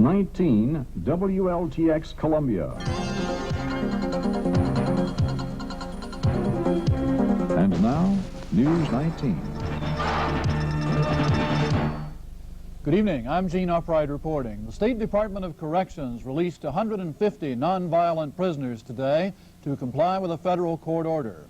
19 WLTX Columbia. And now, News 19. Good evening. I'm Gene Upright reporting. The State Department of Corrections released 150 nonviolent prisoners today to comply with a federal court order.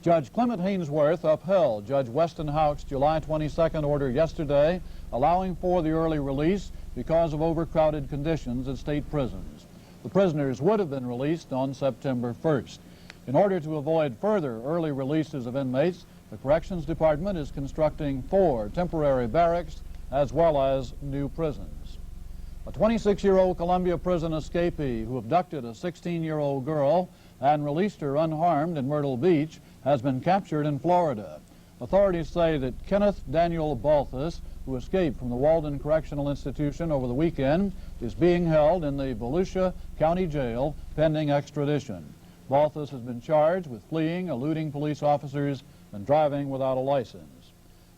Judge Clement Hainsworth upheld Judge Weston Houck's July 22nd order yesterday, allowing for the early release because of overcrowded conditions at state prisons. The prisoners would have been released on September 1st. In order to avoid further early releases of inmates, the Corrections Department is constructing 4 temporary barracks as well as new prisons. A 26-year-old Columbia prison escapee who abducted a 16-year-old girl and released her unharmed in Myrtle Beach has been captured in Florida. Authorities say that Kenneth Daniel Balthus, who escaped from the Walden Correctional Institution over the weekend, is being held in the Volusia County Jail pending extradition. Balthus has been charged with fleeing, eluding police officers, and driving without a license.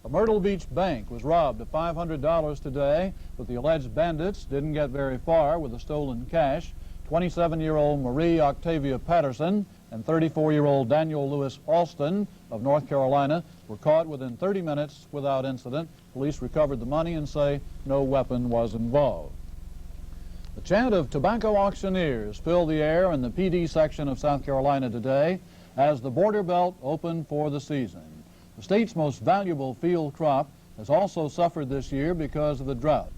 A Myrtle Beach bank was robbed of $500 today, but the alleged bandits didn't get very far with the stolen cash. 27-year-old Marie Octavia Patterson and 34-year-old Daniel Lewis Alston of North Carolina were caught within 30 minutes without incident. Police recovered the money and say no weapon was involved. The chant of tobacco auctioneers filled the air in the PD section of South Carolina today as the border belt opened for the season. The state's most valuable field crop has also suffered this year because of the drought.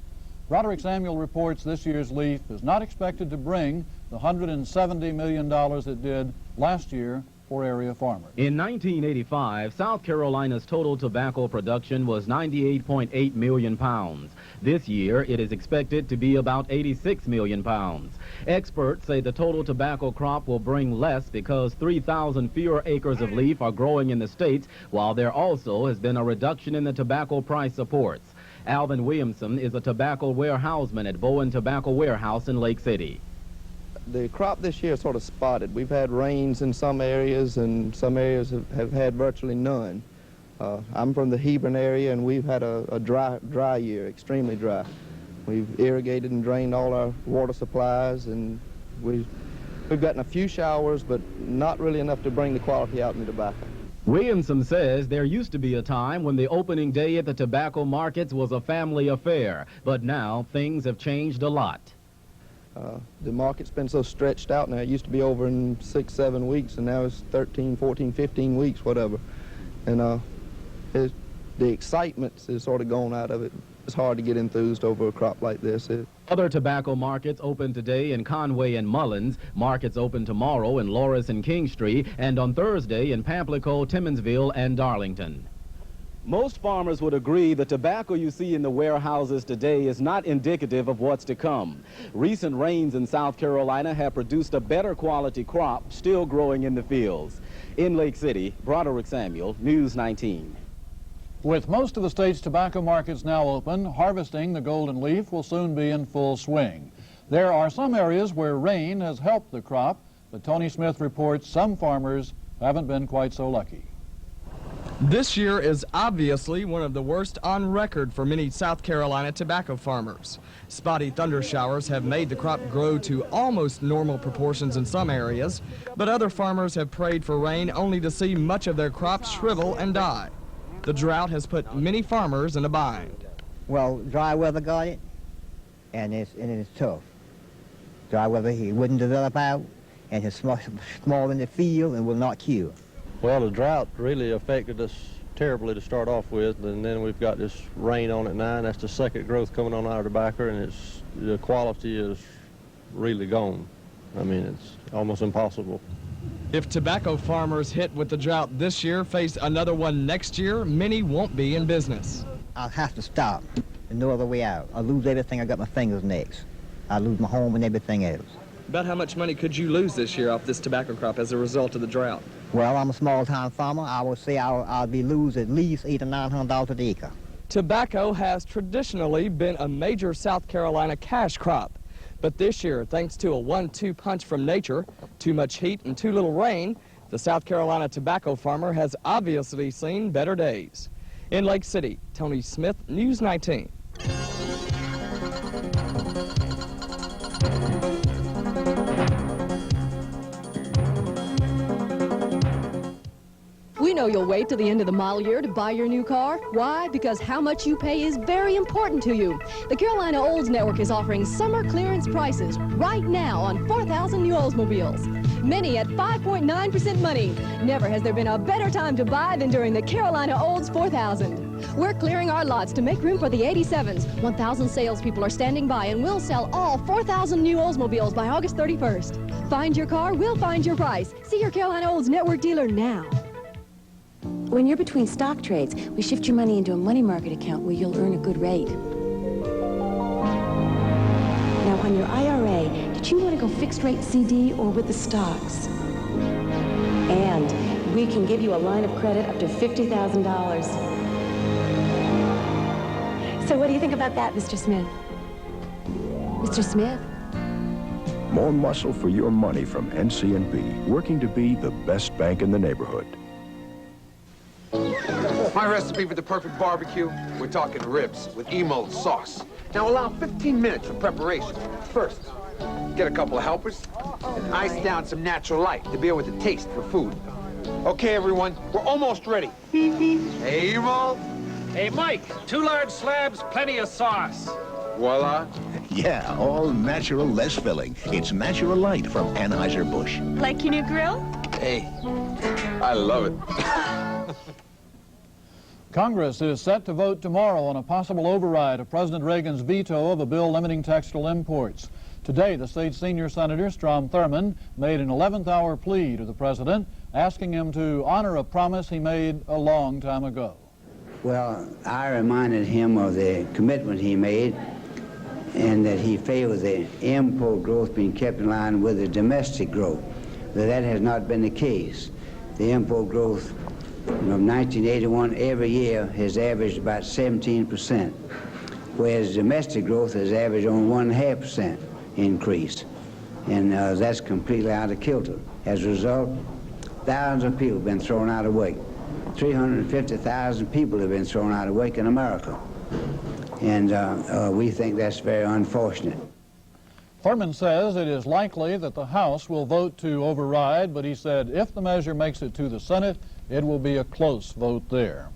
Broderick Samuel reports this year's leaf is not expected to bring the $170 million it did last year for area farmers. In 1985, South Carolina's total tobacco production was 98.8 million pounds. This year, it is expected to be about 86 million pounds. Experts say the total tobacco crop will bring less because 3,000 fewer acres of leaf are growing in the states, while there also has been a reduction in the tobacco price supports. Alvin Williamson is a tobacco warehouseman at Bowen Tobacco Warehouse in Lake City. The crop this year is sort of spotted. We've had rains in some areas, and some areas have had virtually none. I'm from the Hebron area, and we've had a dry year, extremely dry. We've irrigated and drained all our water supplies, and we've gotten a few showers, but not really enough to bring the quality out in the tobacco. Williamson says there used to be a time when the opening day at the tobacco markets was a family affair, but now things have changed a lot. The market's been so stretched out now. It used to be over in 6-7 weeks, and now it's 13, 14, 15 weeks, whatever. And the excitement is sort of gone out of it. It's hard to get enthused over a crop like this. Other tobacco markets open today in Conway and Mullins. Markets open tomorrow in Loris and Kingstree, and on Thursday in Pamplico, Timmonsville, and Darlington. Most farmers would agree the tobacco you see in the warehouses today is not indicative of what's to come. Recent rains in South Carolina have produced a better quality crop still growing in the fields. In Lake City, Broderick Samuel, News 19. With most of the state's tobacco markets now open, harvesting the golden leaf will soon be in full swing. There are some areas where rain has helped the crop, but Tony Smith reports some farmers haven't been quite so lucky. This year is obviously one of the worst on record for many South Carolina tobacco farmers. Spotty thunder showers have made the crop grow to almost normal proportions in some areas, but other farmers have prayed for rain only to see much of their crops shrivel and die. The drought has put many farmers in a bind. Well, dry weather got it, and it's tough. Dry weather, he wouldn't develop out, and it's small in the field and will not cure. Well, the drought really affected us terribly to start off with, and then we've got this rain on it now, and that's the second growth coming on our tobacco, and the quality is really gone. I mean, it's almost impossible. If tobacco farmers hit with the drought this year face another one next year, many won't be in business. I'll have to stop. There's no other way out. I'll lose everything I got my fingers next. I'll lose my home and everything else. About how much money could you lose this year off this tobacco crop as a result of the drought? Well, I'm a small-time farmer. I would say I'll be losing at least $800 to $900 an acre. Tobacco has traditionally been a major South Carolina cash crop. But this year, thanks to a 1-2 punch from nature, too much heat and too little rain, the South Carolina tobacco farmer has obviously seen better days. In Lake City, Tony Smith, News 19. know you'll wait till the end of the model year to buy your new car. Why? Because how much you pay is very important to you. The Carolina Olds Network is offering summer clearance prices right now on 4,000 new Oldsmobiles. Many at 5.9% money. Never has there been a better time to buy than during the Carolina Olds 4000. We're clearing our lots to make room for the 87s. 1,000 salespeople are standing by, and we'll sell all 4,000 new Oldsmobiles by August 31st. Find your car, we'll find your price. See your Carolina Olds Network dealer now. When you're between stock trades, we shift your money into a money market account where you'll earn a good rate. Now, on your IRA, did you want to go fixed rate CD or with the stocks? And we can give you a line of credit up to $50,000. So what do you think about that, Mr. Smith? Mr. Smith? More muscle for your money from NCNB, working to be the best bank in the neighborhood. My recipe for the perfect barbecue, we're talking ribs with emold sauce. Now allow 15 minutes for preparation. First, get a couple of helpers and ice down some natural light to be able to taste for food. Okay, everyone, we're almost ready. Hey, Emold. Hey, Mike, 2 large slabs, plenty of sauce. Voila. Yeah, all natural, less filling. It's Natural Light from Anheuser-Busch. Like your new grill? Hey, I love it. Congress is set to vote tomorrow on a possible override of President Reagan's veto of a bill limiting textile imports. Today, the state's senior senator, Strom Thurmond, made an 11th-hour plea to the president, asking him to honor a promise he made a long time ago. Well, I reminded him of the commitment he made and that he favored the import growth being kept in line with the domestic growth. But that has not been the case. The import growth from 1981 every year has averaged about 17%, whereas domestic growth has averaged on 1.5% increase. And that's completely out of kilter. As a result, thousands of people have been thrown out of work. 350,000 people have been thrown out of work in America. And we think that's very unfortunate. Thurmond says it is likely that the House will vote to override, but he said if the measure makes it to the Senate, it will be a close vote there.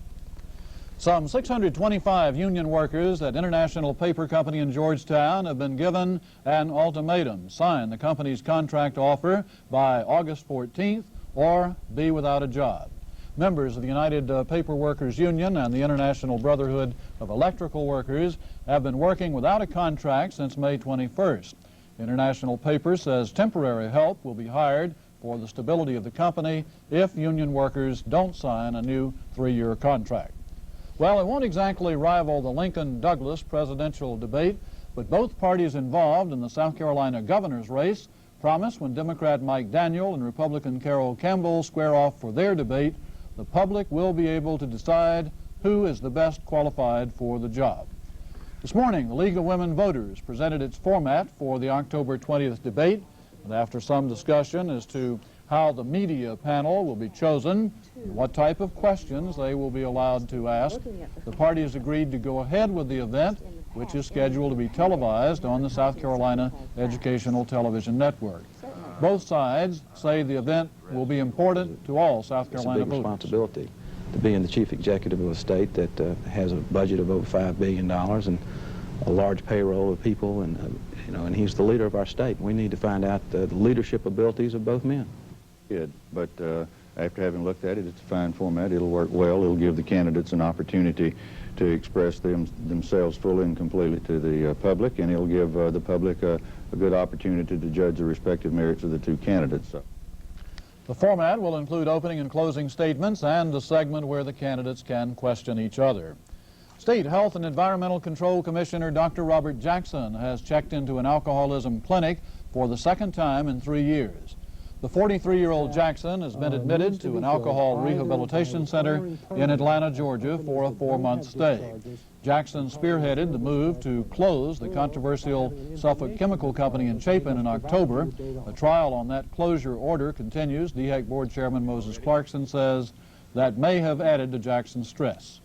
Some 625 union workers at International Paper Company in Georgetown have been given an ultimatum: sign the company's contract offer by August 14th or be without a job. Members of the United Paper Workers Union and the International Brotherhood of Electrical Workers have been working without a contract since May 21st. International Paper says temporary help will be hired for the stability of the company if union workers don't sign a new 3-year contract. Well, it won't exactly rival the Lincoln-Douglas presidential debate, but both parties involved in the South Carolina governor's race promise when Democrat Mike Daniel and Republican Carol Campbell square off for their debate, the public will be able to decide who is the best qualified for the job. This morning, the League of Women Voters presented its format for the October 20th debate, and after some discussion as to how the media panel will be chosen, and what type of questions they will be allowed to ask, the parties agreed to go ahead with the event, which is scheduled to be televised on the South Carolina Educational Television Network. Both sides say the event will be important to all South Carolina voters. It's a big responsibility to be in the chief executive of a state that has a budget of over $5 billion and a large payroll of people, and and he's the leader of our state. We need to find out the leadership abilities of both men. Good, but after having looked at it, it's a fine format. It'll work well. It'll give the candidates an opportunity to express themselves fully and completely to the public, and it'll give the public a good opportunity to judge the respective merits of the two candidates. The format will include opening and closing statements and a segment where the candidates can question each other. State Health and Environmental Control Commissioner Dr. Robert Jackson has checked into an alcoholism clinic for the second time in 3 years. The 43-year-old Jackson has been admitted to an alcohol rehabilitation center in Atlanta, Georgia for a 4-month stay. Jackson spearheaded the move to close the controversial Suffolk Chemical Company in Chapin in October. A trial on that closure order continues. DHEC Board Chairman Moses Clarkson says that may have added to Jackson's stress.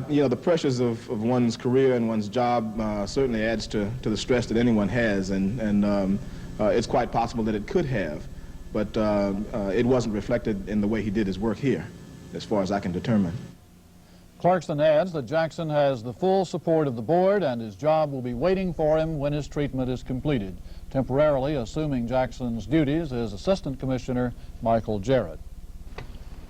You know, the pressures of one's career and one's job certainly adds to the stress that anyone has, and it's quite possible that it could have. but it wasn't reflected in the way he did his work here, as far as I can determine. Clarkson adds that Jackson has the full support of the board and his job will be waiting for him when his treatment is completed. Temporarily assuming Jackson's duties is Assistant Commissioner Michael Jarrett.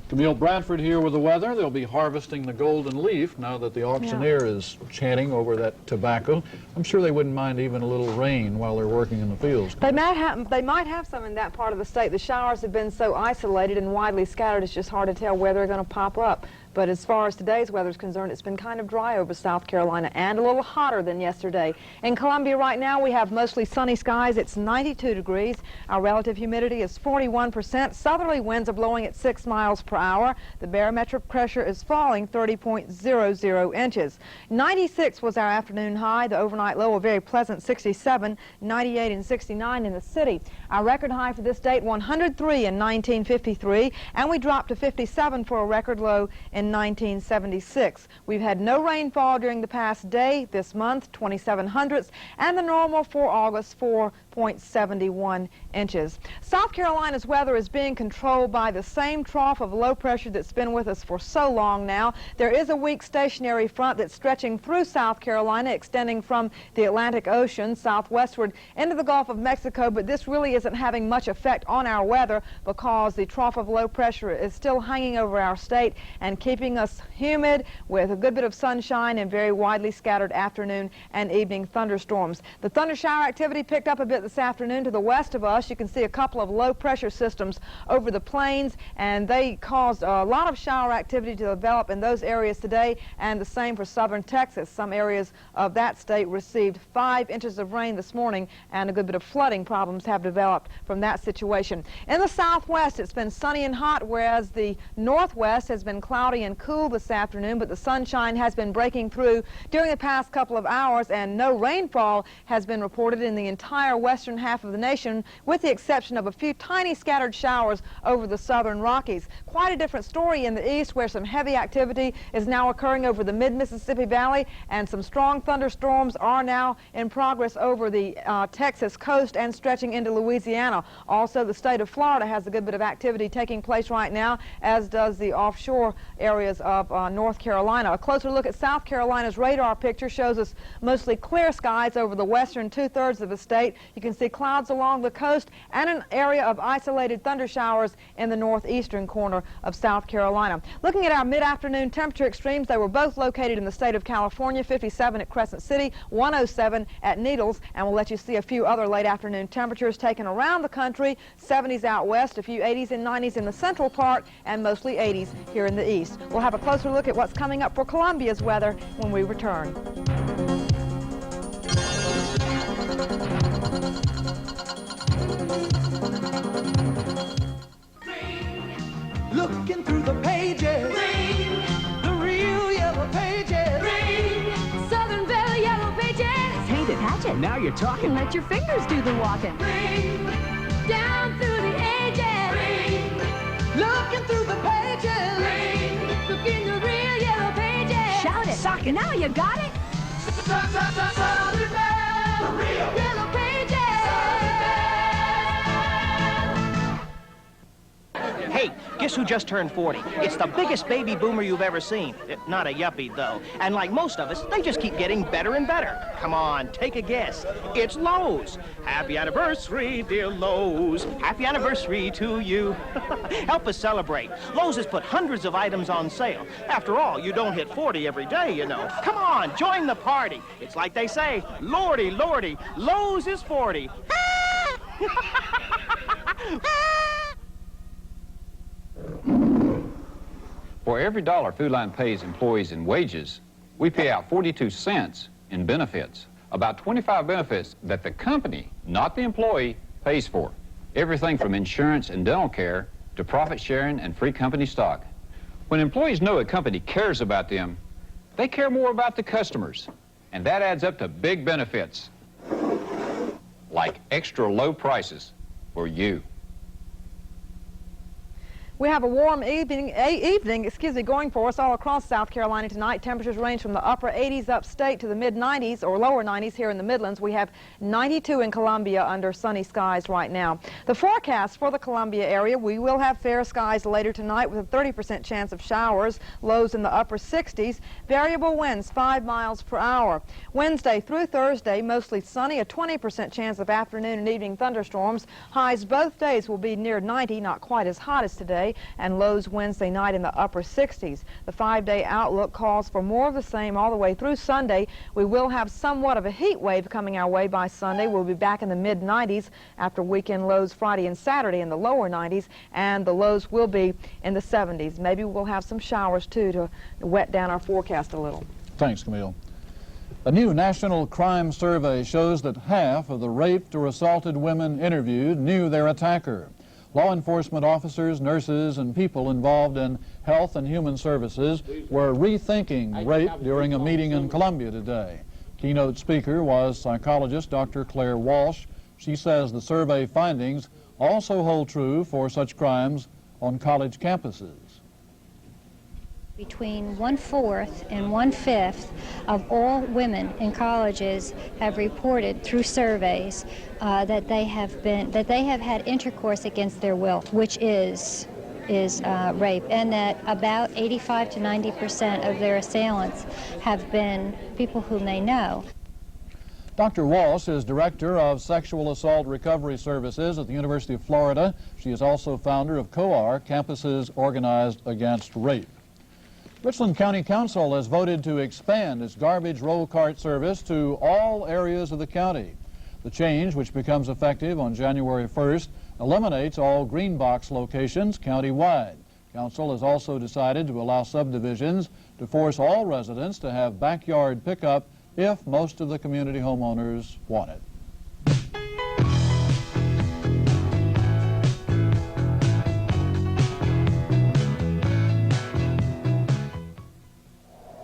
Camille Bradford here with the weather. They'll be harvesting the golden leaf now that the auctioneer is chanting over that tobacco. I'm sure they wouldn't mind even a little rain while they're working in the fields. They might have some in that part of the state. The showers have been so isolated and widely scattered, it's just hard to tell where they're going to pop up. But as far as today's weather is concerned, it's been kind of dry over South Carolina and a little hotter than yesterday. In Columbia right now, we have mostly sunny skies. It's 92 degrees. Our relative humidity is 41%. Southerly winds are blowing at 6 miles per hour. The barometric pressure is falling 30.00 inches. 96 was our afternoon high. The overnight low, a very pleasant 67, 98 and 69 in the city. Our record high for this date, 103 in 1953, and we dropped to 57 for a record low in 1976. We've had no rainfall during the past day this month, 27 hundredths, and the normal for August, 4.71 inches. South Carolina's weather is being controlled by the same trough of low pressure that's been with us for so long now. There is a weak stationary front that's stretching through South Carolina, extending from the Atlantic Ocean southwestward into the Gulf of Mexico, but this really isn't having much effect on our weather because the trough of low pressure is still hanging over our state and keeping us humid with a good bit of sunshine and very widely scattered afternoon and evening thunderstorms. The thunder shower activity picked up a bit this afternoon to the west of us. You can see a couple of low pressure systems over the plains, and they caused a lot of shower activity to develop in those areas today, and the same for southern Texas. Some areas of that state received 5 inches of rain this morning, and a good bit of flooding problems have developed from that situation. In the southwest, it's been sunny and hot, whereas the northwest has been cloudy and cool this afternoon, but the sunshine has been breaking through during the past couple of hours, and no rainfall has been reported in the entire western half of the nation, with the exception of a few tiny scattered showers over the southern Rockies. Quite a different story in the east, where some heavy activity is now occurring over the mid-Mississippi Valley, and some strong thunderstorms are now in progress over the Texas coast and stretching into Louisiana. Also, the state of Florida has a good bit of activity taking place right now, as does the offshore areas of North Carolina. A closer look at South Carolina's radar picture shows us mostly clear skies over the western two-thirds of the state. You can see clouds along the coast and an area of isolated thunder showers in the northeastern corner of South Carolina. Looking at our mid-afternoon temperature extremes, they were both located in the state of California, 57 at Crescent City, 107 at Needles, and we'll let you see a few other late afternoon temperatures taken around the country. 70s out west, a few 80s and 90s in the central part, and mostly 80s here in the east. We'll have a closer look at what's coming up for Columbia's weather when we return. Looking through the pages, Ring. The real yellow pages, Ring. Southern Belle Yellow Pages. Paint it, hatch it. Now you're talking. Let your fingers do the walking. Ring. Down through the ages. Ring. Looking through the pages, Ring. Look in the real yellow pages. Shout it. Sock it. Now you got it. Southern Belle, the real Yellow pages. Hey, guess who just turned 40? It's the biggest baby boomer you've ever seen. Not a yuppie, though. And like most of us, they just keep getting better and better. Come on, take a guess. It's Lowe's. Happy anniversary, dear Lowe's. Happy anniversary to you. Help us celebrate. Lowe's has put hundreds of items on sale. After all, you don't hit 40 every day, you know. Come on, join the party. It's like they say, Lordy, Lordy, Lowe's is 40. For every dollar Food Line pays employees in wages, we pay out 42 cents in benefits. About 25 benefits that the company, not the employee, pays for. Everything from insurance and dental care to profit sharing and free company stock. When employees know a company cares about them, they care more about the customers. And that adds up to big benefits, like extra low prices for you. We have a warm evening going for us all across South Carolina tonight. Temperatures range from the upper 80s upstate to the mid 90s or lower 90s here in the Midlands. We have 92 in Columbia under sunny skies right now. The forecast for the Columbia area, we will have fair skies later tonight with a 30% chance of showers, lows in the upper 60s, variable winds 5 miles per hour. Wednesday through Thursday, mostly sunny, a 20% chance of afternoon and evening thunderstorms. Highs both days will be near 90, not quite as hot as today, and lows Wednesday night in the upper 60s. The 5-day outlook calls for more of the same all the way through Sunday. We will have somewhat of a heat wave coming our way by Sunday. We'll be back in the mid 90s after weekend lows Friday and Saturday in the lower 90s, and the lows will be in the 70s. Maybe we'll have some showers too to wet down our forecast a little. Thanks, Camille. A new national crime survey shows that half of the raped or assaulted women interviewed knew their attacker. Law enforcement officers, nurses, and people involved in health and human services were rethinking rape during a meeting in Columbia today. Keynote speaker was psychologist Dr. Claire Walsh. She says the survey findings also hold true for such crimes on college campuses. Between 1/4 and 1/5 of all women in colleges have reported through surveys that they have had intercourse against their will, which is rape, and that about 85 to 90% of their assailants have been people whom they know. Dr. Walsh is Director of Sexual Assault Recovery Services at the University of Florida. She is also founder of COAR, Campuses Organized Against Rape. Richland County Council has voted to expand its garbage roll cart service to all areas of the county. The change, which becomes effective on January 1st, eliminates all green box locations countywide. Council has also decided to allow subdivisions to force all residents to have backyard pickup if most of the community homeowners want it.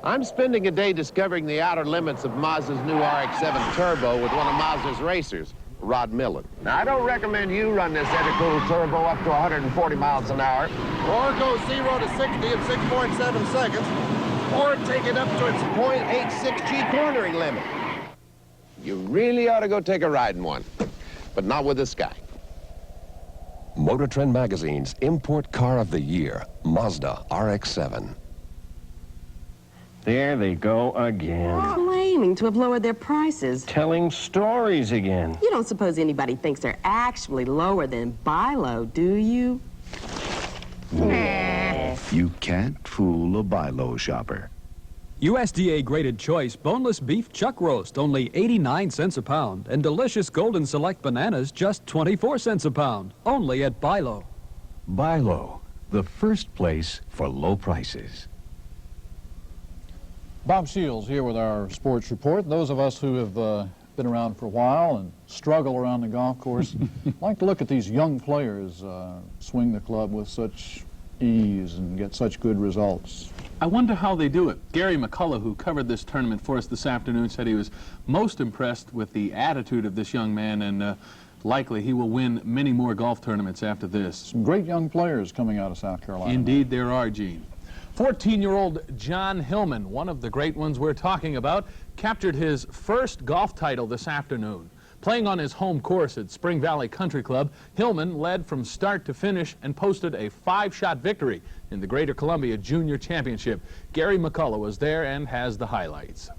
I'm spending a day discovering the outer limits of Mazda's new RX-7 Turbo with one of Mazda's racers, Rod Millen. Now, I don't recommend you run this Epicool Turbo up to 140 miles an hour. Or go 0 to 60 in 6.7 seconds. Or take it up to its .86G cornering limit. You really ought to go take a ride in one, but not with this guy. Motor Trend Magazine's Import Car of the Year, Mazda RX-7. There they go again. Claiming to have lowered their prices. Telling stories again. You don't suppose anybody thinks they're actually lower than buy low, do you? You can't fool a buy low shopper. USDA graded choice boneless beef chuck roast, only 89 cents a pound, and delicious golden select bananas, just 24 cents a pound, only at Buy Low. Buy Low, the first place for low prices. Bob Shields here with our sports report. Those of us who have been around for a while and struggle around the golf course like to look at these young players swing the club with such ease and get such good results. I wonder how they do it. Gary McCullough, who covered this tournament for us this afternoon, said he was most impressed with the attitude of this young man, and likely he will win many more golf tournaments after this. Some great young players coming out of South Carolina. Indeed there are, Gene. 14-year-old John Hillman, one of the great ones we're talking about, captured his first golf title this afternoon. Playing on his home course at Spring Valley Country Club, Hillman led from start to finish and posted a 5-shot victory in the Greater Columbia Junior Championship. Gary McCullough was there and has the highlights.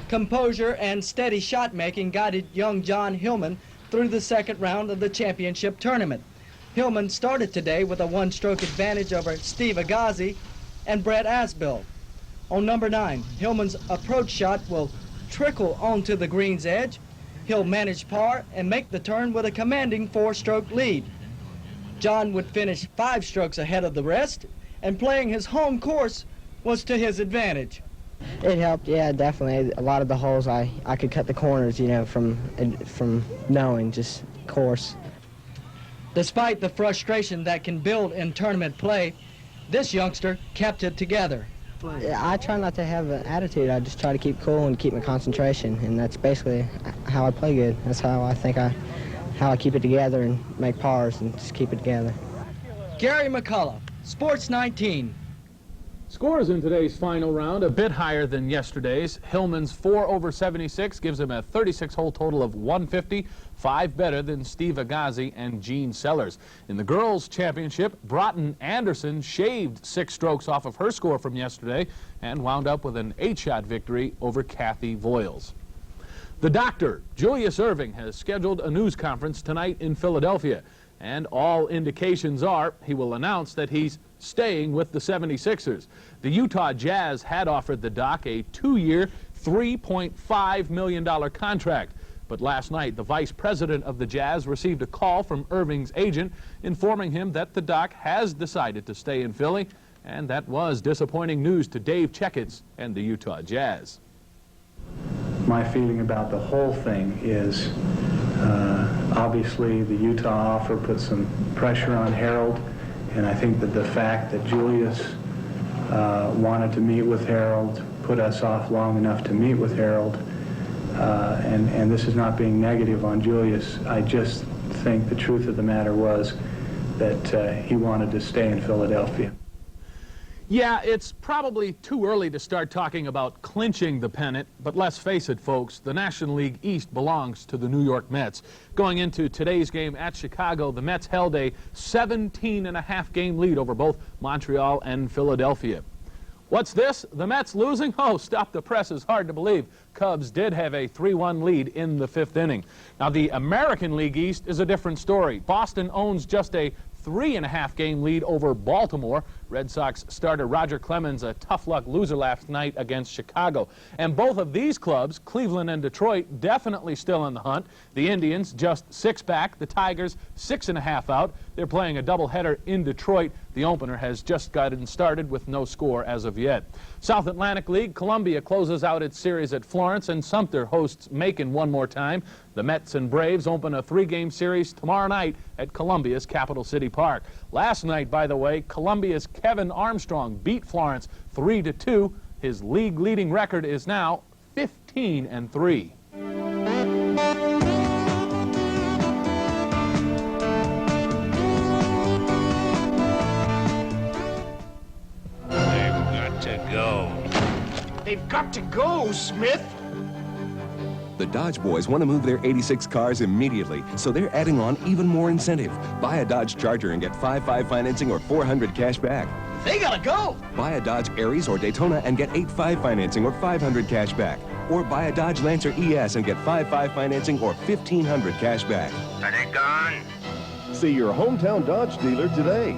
Composure and steady shot making guided young John Hillman through the second round of the championship tournament. Hillman started today with a 1-stroke advantage over Steve Agazi and Brett Asbill. On number 9, Hillman's approach shot will trickle onto the green's edge. He'll manage par and make the turn with a commanding 4-stroke lead. John would finish 5 strokes ahead of the rest, and playing his home course was to his advantage. It helped, yeah, definitely. A lot of the holes I could cut the corners, you know, from knowing just course. Despite the frustration that can build in tournament play, this youngster kept it together. I try not to have an attitude. I just try to keep cool and keep my concentration, and that's basically how I play good. That's how I think how I keep it together and make pars and just keep it together. Gary McCullough, Sports 19. Scores in today's final round a bit higher than yesterday's. Hillman's 4 over 76 gives him a 36-hole total of 150, 5 better than Steve Agassi and Gene Sellers. In the girls' championship, Broughton Anderson shaved 6 strokes off of her score from yesterday and wound up with an 8-shot victory over Kathy Voiles. The doctor, Julius Erving, has scheduled a news conference tonight in Philadelphia, and all indications are he will announce that he's staying with the 76ers. The Utah Jazz had offered the Doc a 2-year, $3.5 million contract. But last night, the vice president of the Jazz received a call from Irving's agent informing him that the Doc has decided to stay in Philly, and that was disappointing news to Dave Checketts and the Utah Jazz. My feeling about the whole thing is obviously the Utah offer put some pressure on Harold, and I think that the fact that Julius wanted to meet with Harold put us off long enough to meet with Harold, and this is not being negative on Julius. I just think the truth of the matter was that he wanted to stay in Philadelphia. Yeah, it's probably too early to start talking about clinching the pennant, but let's face it, folks, the National League East belongs to the New York Mets. Going into today's game at Chicago, the Mets held a 17.5-game lead over both Montreal and Philadelphia. What's this? The Mets losing? Oh, stop the press is hard to believe. Cubs did have a 3-1 lead in the 5th inning. Now, the American League East is a different story. Boston owns just a 3.5-game lead over Baltimore. Red Sox starter Roger Clemens a tough-luck loser last night against Chicago. And both of these clubs, Cleveland and Detroit, definitely still in the hunt. The Indians just 6 back, the Tigers 6.5 out. They're playing a doubleheader in Detroit. The opener has just gotten started with no score as of yet. South Atlantic League, Columbia closes out its series at Florence, and Sumter hosts Macon one more time. The Mets and Braves open a 3-game series tomorrow night at Columbia's Capital City Park. Last night, by the way, Columbia's Kevin Armstrong beat Florence 3-2. His league-leading record is now 15-3. They've got to go, Smith. The Dodge boys want to move their 86 cars immediately, so they're adding on even more incentive. Buy a Dodge Charger and get 5.5 financing or $400 cash back. They gotta go. Buy a Dodge Aries or Daytona and get 8.5 financing or $500 cash back. Or buy a Dodge Lancer ES and get 5.5 financing or $1,500 cash back. Are they gone? See your hometown Dodge dealer today.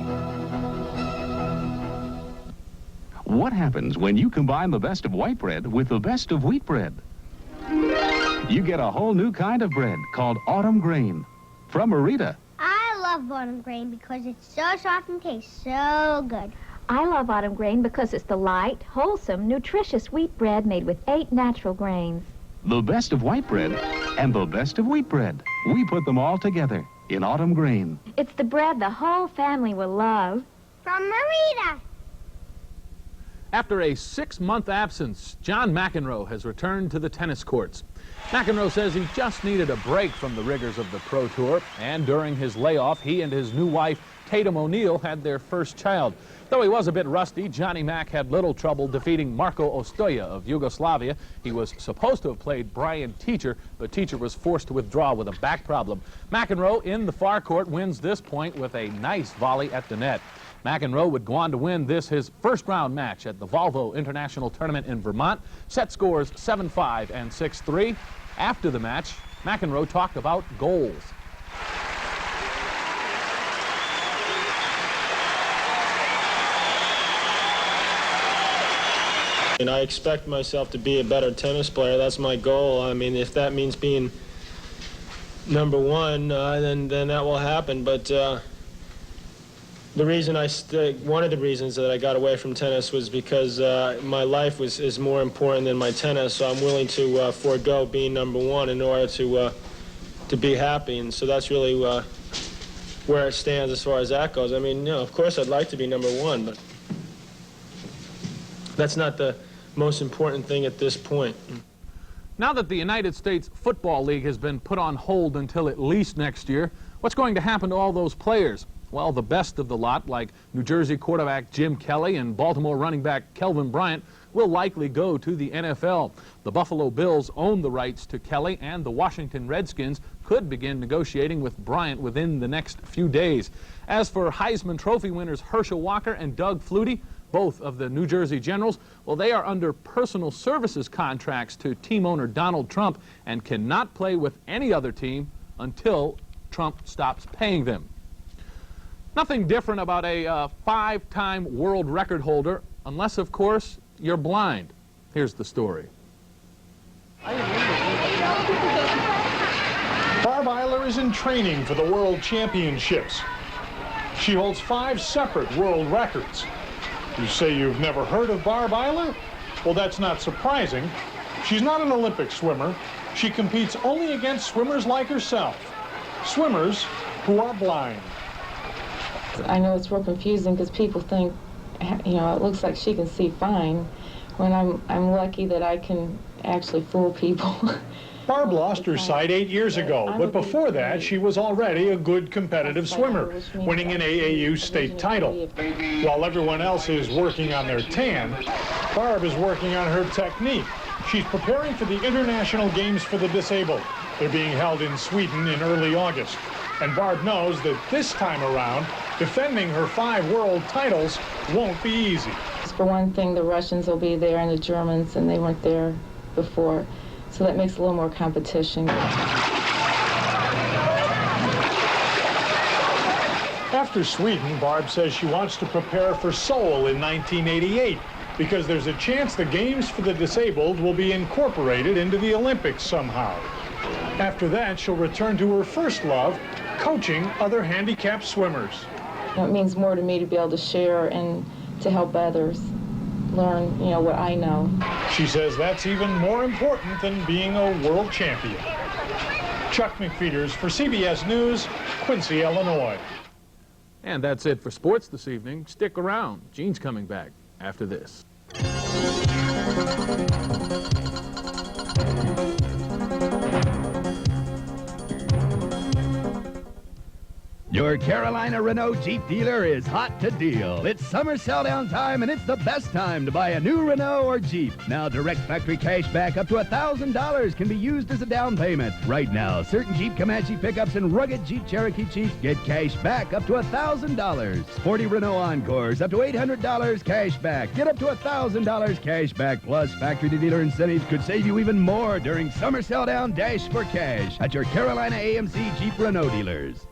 What happens when you combine the best of white bread with the best of wheat bread? You get a whole new kind of bread called autumn grain. From Marita. I love autumn grain because it's so soft and tastes so good. I love autumn grain because it's the light, wholesome, nutritious wheat bread made with 8 natural grains. The best of white bread and the best of wheat bread. We put them all together in autumn grain. It's the bread the whole family will love. From Marita. After a 6-month absence, John McEnroe has returned to the tennis courts. McEnroe says he just needed a break from the rigors of the Pro Tour, and during his layoff, he and his new wife, Tatum O'Neal, had their first child. Though he was a bit rusty, Johnny Mac had little trouble defeating Marko Ostoja of Yugoslavia. He was supposed to have played Brian Teacher, but Teacher was forced to withdraw with a back problem. McEnroe, in the far court, wins this point with a nice volley at the net. McEnroe would go on to win this, his first-round match at the Volvo International Tournament in Vermont. Set scores 7-5 and 6-3. After the match, McEnroe talked about goals. And I expect myself to be a better tennis player. That's my goal. I mean, if that means being number one, then that will happen. But the reason one of the reasons that I got away from tennis was because my life is more important than my tennis. So I'm willing to forego being number one in order to be happy. And so that's really where it stands as far as that goes. I mean, you know, of course I'd like to be number one, but that's not the most important thing at this point. Now that the United States Football League has been put on hold until at least next year, what's going to happen to all those players? Well, the best of the lot, like New Jersey quarterback Jim Kelly and Baltimore running back Kelvin Bryant, will likely go to the NFL. The Buffalo Bills own the rights to Kelly, and the Washington Redskins could begin negotiating with Bryant within the next few days. As for Heisman Trophy winners Herschel Walker and Doug Flutie, both of the New Jersey Generals, well, they are under personal services contracts to team owner Donald Trump and cannot play with any other team until Trump stops paying them. Nothing different about a five-time world record holder, unless, of course, you're blind. Here's the story. Barb Eiler is in training for the World Championships. She holds 5 separate world records. You say you've never heard of Barb Eiler? Well, that's not surprising. She's not an Olympic swimmer. She competes only against swimmers like herself, swimmers who are blind. I know it's real confusing because people think, you know, it looks like she can see fine, when I'm lucky that I can actually fool people. Barb lost her sight 8 years ago, but before that, she was already a good competitive swimmer, winning an AAU state title. While everyone else is working on their tan, Barb is working on her technique. She's preparing for the International Games for the Disabled. They're being held in Sweden in early August. And Barb knows that this time around, defending her 5 world titles won't be easy. For one thing, the Russians will be there and the Germans, and they weren't there before. So that makes a little more competition. After Sweden, Barb says she wants to prepare for Seoul in 1988 because there's a chance the Games for the Disabled will be incorporated into the Olympics somehow. After that, she'll return to her first love, coaching other handicapped swimmers. It means more to me to be able to share and to help others learn, you know, what I know. She says that's even more important than being a world champion. Chuck McFeeters for CBS News, Quincy, Illinois. And that's it for sports this evening. Stick around. Gene's coming back after this. Your Carolina Renault Jeep dealer is hot to deal. It's summer sell-down time, and it's the best time to buy a new Renault or Jeep. Now, direct factory cash back up to $1,000 can be used as a down payment. Right now, certain Jeep Comanche pickups and rugged Jeep Cherokee Jeeps get cash back up to $1,000. Sporty Renault Encores up to $800 cash back. Get up to $1,000 cash back. Plus, factory-to-dealer incentives could save you even more during summer sell-down dash for cash at your Carolina AMC Jeep Renault dealers.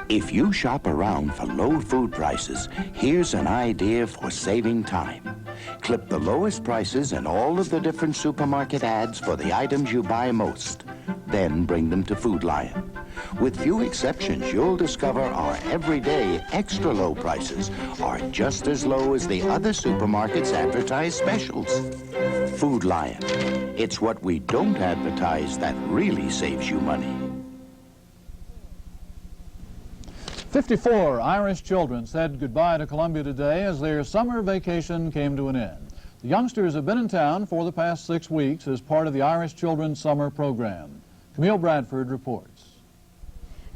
If you shop around for low food prices, here's an idea for saving time. Clip the lowest prices in all of the different supermarket ads for the items you buy most. Then bring them to Food Lion. With few exceptions, you'll discover our everyday extra low prices are just as low as the other supermarkets' advertised specials. Food Lion. It's what we don't advertise that really saves you money. 54 Irish children said goodbye to Columbia today as their summer vacation came to an end. The youngsters have been in town for the past 6 weeks as part of the Irish Children's Summer Program. Camille Bradford reports.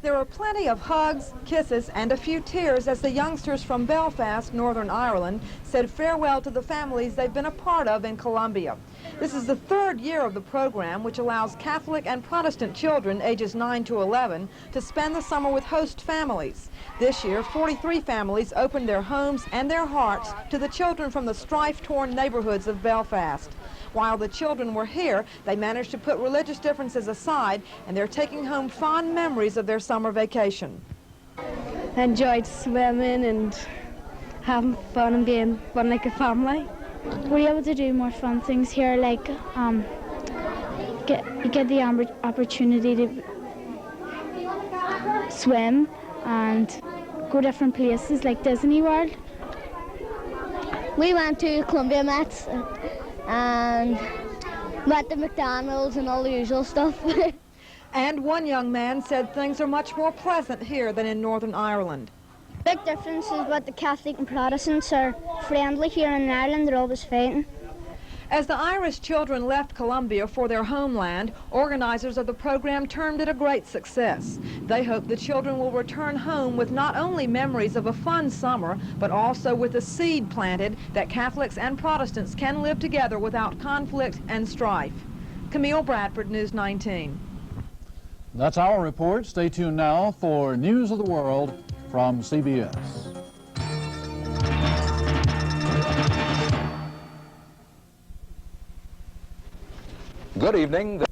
There were plenty of hugs, kisses, and a few tears as the youngsters from Belfast, Northern Ireland, said farewell to the families they've been a part of in Columbia. This is the 3rd year of the program, which allows Catholic and Protestant children ages 9 to 11 to spend the summer with host families. This year, 43 families opened their homes and their hearts to the children from the strife-torn neighborhoods of Belfast. While the children were here, they managed to put religious differences aside, and they're taking home fond memories of their summer vacation. I enjoyed swimming and having fun and being fun like a family. We're able to do more fun things here, like get the opportunity to swim and go different places like Disney World. We went to Columbia Mets and went to McDonald's and all the usual stuff. And one young man said things are much more pleasant here than in Northern Ireland. Big difference is that the Catholic and Protestants are friendly here in Ireland. They're always fighting. As the Irish children left Colombia for their homeland, organizers of the program termed it a great success. They hope the children will return home with not only memories of a fun summer, but also with a seed planted that Catholics and Protestants can live together without conflict and strife. Camille Bradford, News 19. That's our report. Stay tuned now for News of the World from CBS. Good evening.